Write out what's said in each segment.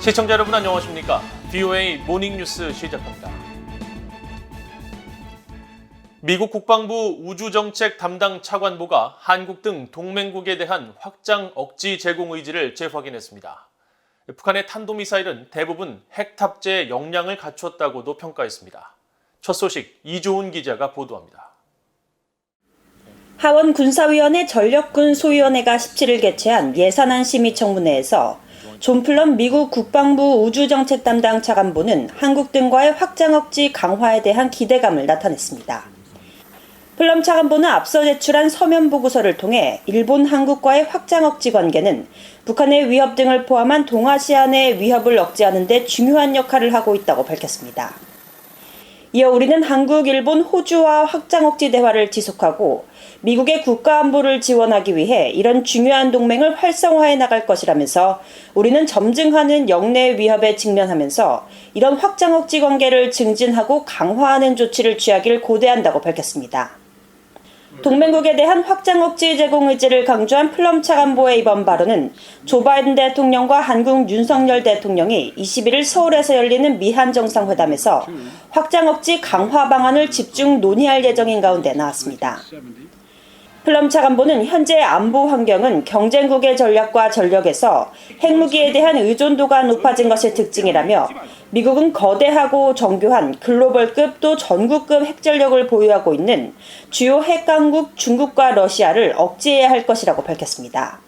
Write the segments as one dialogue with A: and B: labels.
A: 시청자 여러분 안녕하십니까? VOA 모닝뉴스 시작합니다. 미국 국방부 우주정책 담당 차관보가 한국 등 동맹국에 대한 확장 억지 제공 의지를 재확인했습니다. 북한의 탄도미사일은 대부분 핵 탑재 역량을 갖췄다고도 평가했습니다. 첫 소식 이조은 기자가 보도합니다.
B: 하원 군사위원회 전력군 소위원회가 17일 개최한 예산안 심의 청문회에서 존 플럼 미국 국방부 우주정책 담당 차관보는 한국 등과의 확장 억지 강화에 대한 기대감을 나타냈습니다. 플럼 차관보는 앞서 제출한 서면 보고서를 통해 일본, 한국과의 확장 억지 관계는 북한의 위협 등을 포함한 동아시아 내 위협을 억제하는 데 중요한 역할을 하고 있다고 밝혔습니다. 이어 우리는 한국, 일본, 호주와 확장 억지 대화를 지속하고 미국의 국가 안보를 지원하기 위해 이런 중요한 동맹을 활성화해 나갈 것이라면서 우리는 점증하는 영내 위협에 직면하면서 이런 확장 억지 관계를 증진하고 강화하는 조치를 취하길 고대한다고 밝혔습니다. 동맹국에 대한 확장 억지 제공 의지를 강조한 플럼 차관보의 이번 발언은 조 바이든 대통령과 한국 윤석열 대통령이 21일 서울에서 열리는 미한 정상회담에서 확장 억지 강화 방안을 집중 논의할 예정인 가운데 나왔습니다. 플럼 차관보는 현재 안보 환경은 경쟁국의 전략과 전력에서 핵무기에 대한 의존도가 높아진 것이 특징이라며 미국은 거대하고 정교한 글로벌급 또 전국급 핵전력을 보유하고 있는 주요 핵강국 중국과 러시아를 억제해야 할 것이라고 밝혔습니다.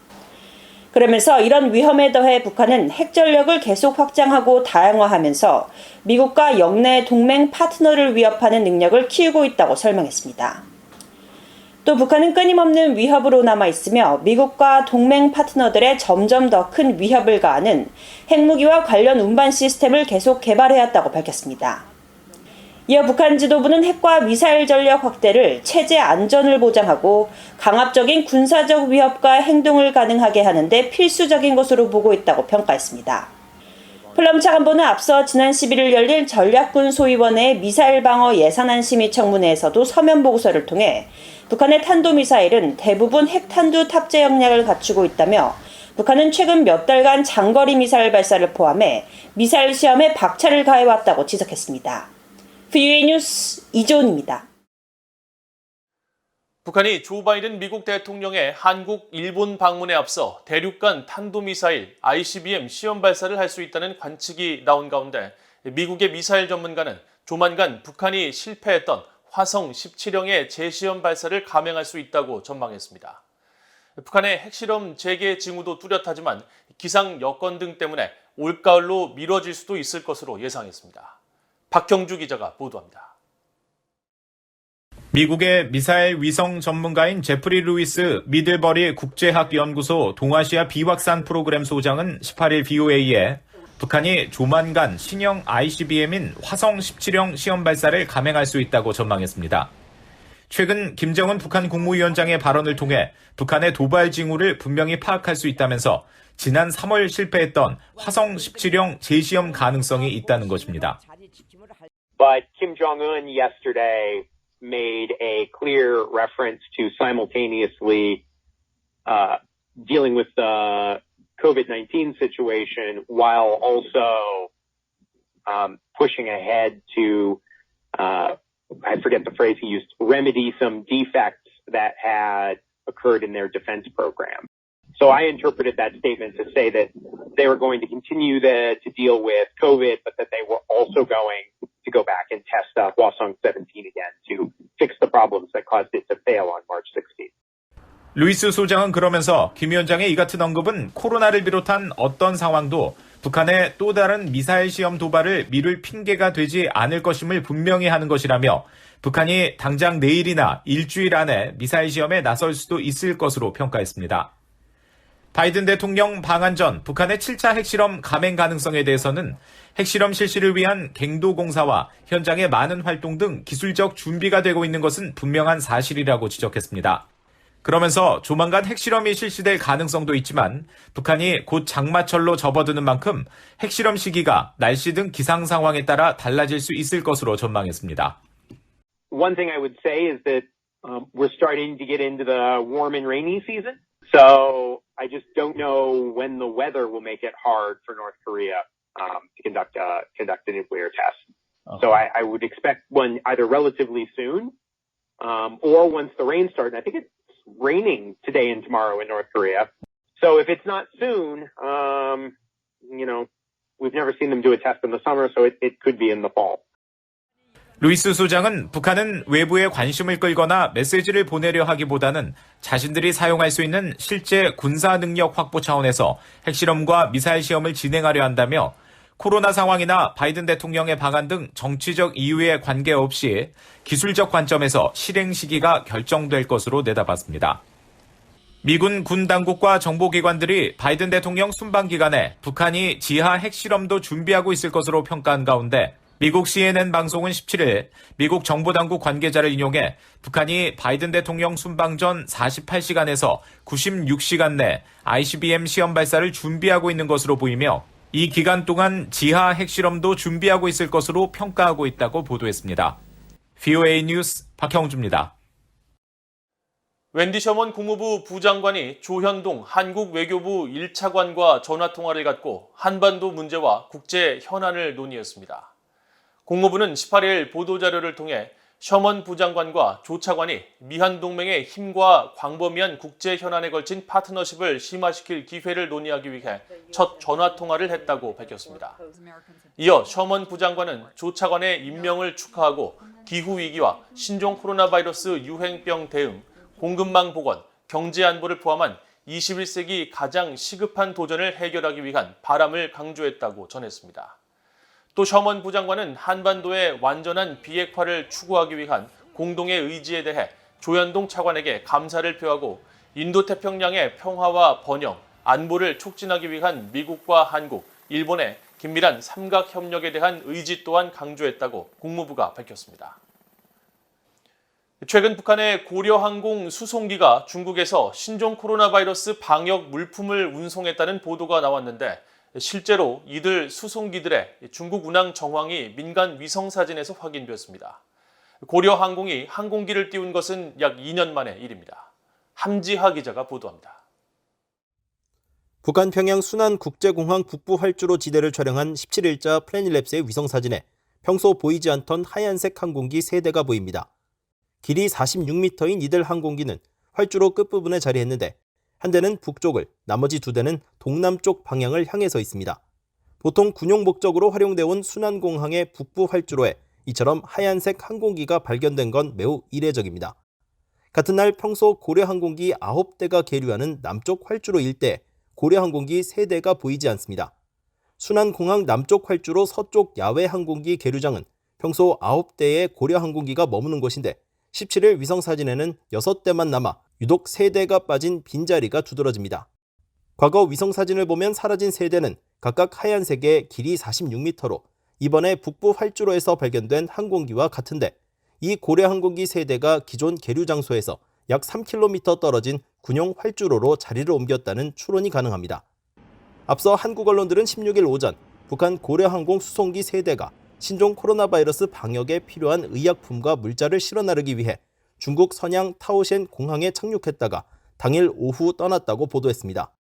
B: 그러면서 이런 위험에 더해 북한은 핵전력을 계속 확장하고 다양화하면서 미국과 영내 동맹 파트너를 위협하는 능력을 키우고 있다고 설명했습니다. 또 북한은 끊임없는 위협으로 남아있으며 미국과 동맹 파트너들의 점점 더 큰 위협을 가하는 핵무기와 관련 운반 시스템을 계속 개발해왔다고 밝혔습니다. 이어 북한 지도부는 핵과 미사일 전력 확대를 체제 안전을 보장하고 강압적인 군사적 위협과 행동을 가능하게 하는 데 필수적인 것으로 보고 있다고 평가했습니다. 플럼 차관보는 앞서 지난 11일 열린 전략군 소위원회의 미사일 방어 예산안 심의 청문회에서도 서면 보고서를 통해 북한의 탄도미사일은 대부분 핵탄두 탑재 역량을 갖추고 있다며 북한은 최근 몇 달간 장거리 미사일 발사를 포함해 미사일 시험에 박차를 가해왔다고 지적했습니다. VOA 뉴스 이조은입니다.
A: 북한이 조 바이든 미국 대통령의 한국, 일본 방문에 앞서 대륙간 탄도미사일 ICBM 시험 발사를 할 수 있다는 관측이 나온 가운데 미국의 미사일 전문가는 조만간 북한이 실패했던 화성 17형의 재시험 발사를 감행할 수 있다고 전망했습니다. 북한의 핵실험 재개 징후도 뚜렷하지만 기상 여건 등 때문에 올가을로 미뤄질 수도 있을 것으로 예상했습니다. 박형주 기자가 보도합니다.
C: 미국의 미사일 위성 전문가인 제프리 루이스 미들버리 국제학연구소 동아시아 비확산 프로그램 소장은 18일 VOA에 북한이 조만간 신형 ICBM인 화성 17형 시험 발사를 감행할 수 있다고 전망했습니다. 최근 김정은 북한 국무위원장의 발언을 통해 북한의 도발 징후를 분명히 파악할 수 있다면서 지난 3월 실패했던 화성 17형 재시험 가능성이 있다는 것입니다.
D: But Kim Jong-un yesterday made a clear reference to simultaneously dealing with the COVID-19 situation while also pushing ahead to, I forget the phrase he used, remedy some defects that had occurred in their defense program. So I interpreted that statement to say that they were going to continue to deal with COVID, but that they were also going to go back and test Hwasong 17 again to fix the problems that caused it to fail on March 16th.
C: 루이스 소장은 그러면서 김 위원장의 이 같은 언급은 코로나를 비롯한 어떤 상황도 북한의 또 다른 미사일 시험 도발을 미룰 핑계가 되지 않을 것임을 분명히 하는 것이라며 북한이 당장 내일이나 일주일 안에 미사일 시험에 나설 수도 있을 것으로 평가했습니다. 바이든 대통령 방한 전 북한의 7차 핵실험 감행 가능성에 대해서는 핵실험 실시를 위한 갱도 공사와 현장의 많은 활동 등 기술적 준비가 되고 있는 것은 분명한 사실이라고 지적했습니다. 그러면서 조만간 핵실험이 실시될 가능성도 있지만 북한이 곧 장마철로 접어드는 만큼 핵실험 시기가 날씨 등 기상 상황에 따라 달라질 수 있을 것으로 전망했습니다.
D: One thing I would say is that we're starting to get into the warm and rainy season. So I just don't know when the weather will make it hard for North Korea to conduct a nuclear test. Okay. So I would expect one either relatively soon, or once the rains start. And I think it's raining today and tomorrow in North Korea. So if it's not soon, we've never seen them do a test in the summer, so it could be in the fall.
C: 루이스 소장은 북한은 외부에 관심을 끌거나 메시지를 보내려 하기보다는 자신들이 사용할 수 있는 실제 군사 능력 확보 차원에서 핵실험과 미사일 시험을 진행하려 한다며 코로나 상황이나 바이든 대통령의 방한 등 정치적 이유에 관계없이 기술적 관점에서 실행 시기가 결정될 것으로 내다봤습니다. 미군 군 당국과 정보기관들이 바이든 대통령 순방 기간에 북한이 지하 핵실험도 준비하고 있을 것으로 평가한 가운데 미국 CNN 방송은 17일 미국 정보당국 관계자를 인용해 북한이 바이든 대통령 순방 전 48시간에서 96시간 내 ICBM 시험 발사를 준비하고 있는 것으로 보이며 이 기간 동안 지하 핵실험도 준비하고 있을 것으로 평가하고 있다고 보도했습니다. VOA 뉴스 박형주입니다.
A: 웬디 셔먼 국무부 부장관이 조현동 한국 외교부 1차관과 전화통화를 갖고 한반도 문제와 국제 현안을 논의했습니다. 국무부는 18일 보도자료를 통해 셔먼 부장관과 조 차관이 미한 동맹의 힘과 광범위한 국제 현안에 걸친 파트너십을 심화시킬 기회를 논의하기 위해 첫 전화통화를 했다고 밝혔습니다. 이어 셔먼 부장관은 조 차관의 임명을 축하하고 기후위기와 신종 코로나 바이러스 유행병 대응, 공급망 복원, 경제 안보를 포함한 21세기 가장 시급한 도전을 해결하기 위한 바람을 강조했다고 전했습니다. 또 셔먼 부장관은 한반도의 완전한 비핵화를 추구하기 위한 공동의 의지에 대해 조현동 차관에게 감사를 표하고 인도태평양의 평화와 번영, 안보를 촉진하기 위한 미국과 한국, 일본의 긴밀한 삼각협력에 대한 의지 또한 강조했다고 국무부가 밝혔습니다. 최근 북한의 고려항공 수송기가 중국에서 신종 코로나 바이러스 방역 물품을 운송했다는 보도가 나왔는데 실제로 이들 수송기들의 중국 운항 정황이 민간 위성사진에서 확인됐습니다. 고려항공이 항공기를 띄운 것은 약 2년 만의 일입니다. 함지하 기자가 보도합니다.
E: 북한 평양 순안국제공항 북부 활주로 지대를 촬영한 17일자 플래닛랩스의 위성사진에 평소 보이지 않던 하얀색 항공기 3대가 보입니다. 길이 46m인 이들 항공기는 활주로 끝부분에 자리했는데 한 대는 북쪽을, 나머지 2대는 동남쪽 방향을 향해서 있습니다. 보통 군용 목적으로 활용되어 온 순안공항의 북부 활주로에 이처럼 하얀색 항공기가 발견된 건 매우 이례적입니다. 같은 날 평소 고려항공기 9대가 계류하는 남쪽 활주로 일대에 고려항공기 3대가 보이지 않습니다. 순안공항 남쪽 활주로 서쪽 야외 항공기 계류장은 평소 9대의 고려항공기가 머무는 곳인데 17일 위성사진에는 6대만 남아 유독 3대가 빠진 빈자리가 두드러집니다. 과거 위성사진을 보면 사라진 3대는 각각 하얀색의 길이 46m로 이번에 북부 활주로에서 발견된 항공기와 같은데 이 고려항공기 3대가 기존 계류 장소에서 약 3km 떨어진 군용 활주로로 자리를 옮겼다는 추론이 가능합니다. 앞서 한국 언론들은 16일 오전 북한 고려항공 수송기 3대가 신종 코로나 바이러스 방역에 필요한 의약품과 물자를 실어 나르기 위해 중국 선양 타오셴 공항에 착륙했다가 당일 오후 떠났다고 보도했습니다.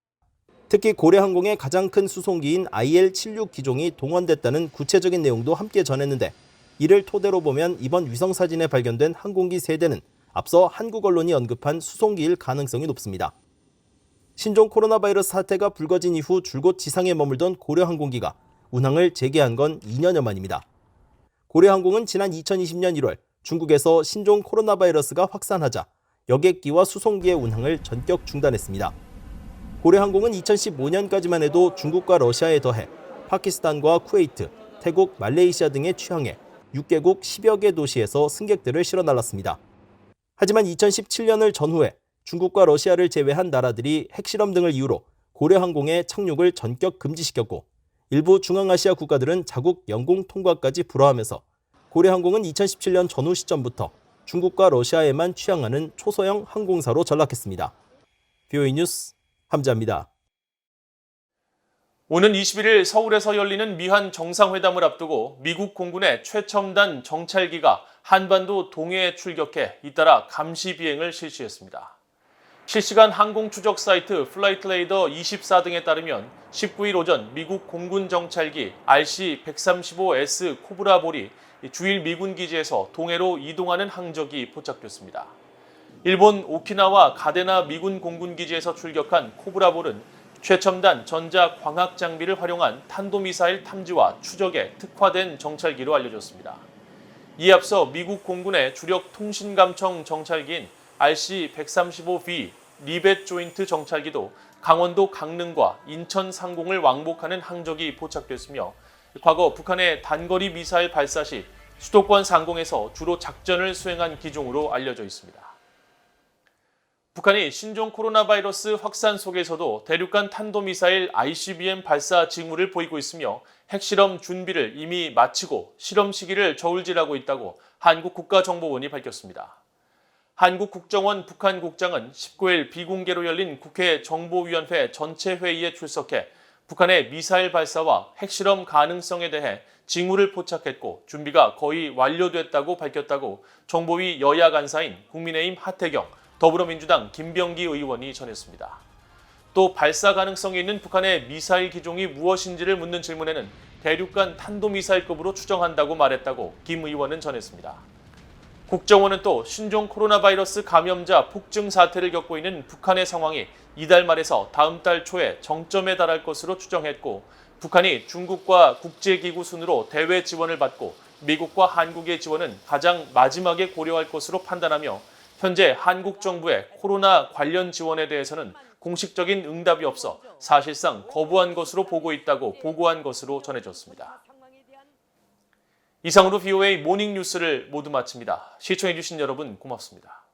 E: 특히 고려항공의 가장 큰 수송기인 IL-76 기종이 동원됐다는 구체적인 내용도 함께 전했는데 이를 토대로 보면 이번 위성사진에 발견된 항공기 3대는 앞서 한국 언론이 언급한 수송기일 가능성이 높습니다. 신종 코로나 바이러스 사태가 불거진 이후 줄곧 지상에 머물던 고려항공기가 운항을 재개한 건 2년여 만입니다. 고려항공은 지난 2020년 1월 중국에서 신종 코로나 바이러스가 확산하자 여객기와 수송기의 운항을 전격 중단했습니다. 고려항공은 2015년까지만 해도 중국과 러시아에 더해 파키스탄과 쿠웨이트, 태국, 말레이시아 등에 취항해 6개국 10여 개 도시에서 승객들을 실어 날랐습니다. 하지만 2017년을 전후해 중국과 러시아를 제외한 나라들이 핵실험 등을 이유로 고려항공의 착륙을 전격 금지시켰고 일부 중앙아시아 국가들은 자국 영공 통과까지 불허하면서 고려항공은 2017년 전후 시점부터 중국과 러시아에만 취항하는 초소형 항공사로 전락했습니다. VOA 뉴스 함자입니다.
A: 오는 21일 서울에서 열리는 미한 정상회담을 앞두고 미국 공군의 최첨단 정찰기가 한반도 동해에 출격해 잇따라 감시 비행을 실시했습니다. 실시간 항공 추적 사이트 플라이트레이더 24 등에 따르면 19일 오전 미국 공군 정찰기 RC-135S 코브라볼이 주일 미군 기지에서 동해로 이동하는 항적이 포착됐습니다. 일본 오키나와 가데나 미군 공군 기지에서 출격한 코브라볼은 최첨단 전자 광학 장비를 활용한 탄도미사일 탐지와 추적에 특화된 정찰기로 알려졌습니다. 이에 앞서 미국 공군의 주력 통신감청 정찰기인 RC-135V 리벳 조인트 정찰기도 강원도 강릉과 인천 상공을 왕복하는 항적이 포착됐으며 과거 북한의 단거리 미사일 발사 시 수도권 상공에서 주로 작전을 수행한 기종으로 알려져 있습니다. 북한이 신종 코로나 바이러스 확산 속에서도 대륙간 탄도미사일 ICBM 발사 징후를 보이고 있으며 핵실험 준비를 이미 마치고 실험 시기를 저울질하고 있다고 한국 국가정보원이 밝혔습니다. 한국 국정원 북한국장은 19일 비공개로 열린 국회 정보위원회 전체 회의에 출석해 북한의 미사일 발사와 핵실험 가능성에 대해 징후를 포착했고 준비가 거의 완료됐다고 밝혔다고 정보위 여야 간사인 국민의힘 하태경, 더불어민주당 김병기 의원이 전했습니다. 또 발사 가능성이 있는 북한의 미사일 기종이 무엇인지를 묻는 질문에는 대륙간 탄도미사일급으로 추정한다고 말했다고 김 의원은 전했습니다. 국정원은 또 신종 코로나 바이러스 감염자 폭증 사태를 겪고 있는 북한의 상황이 이달 말에서 다음 달 초에 정점에 달할 것으로 추정했고 북한이 중국과 국제기구 순으로 대외 지원을 받고 미국과 한국의 지원은 가장 마지막에 고려할 것으로 판단하며 현재 한국 정부의 코로나 관련 지원에 대해서는 공식적인 응답이 없어 사실상 거부한 것으로 보고 있다고 보고한 것으로 전해졌습니다. 이상으로 VOA 모닝 뉴스를 모두 마칩니다. 시청해주신 여러분 고맙습니다.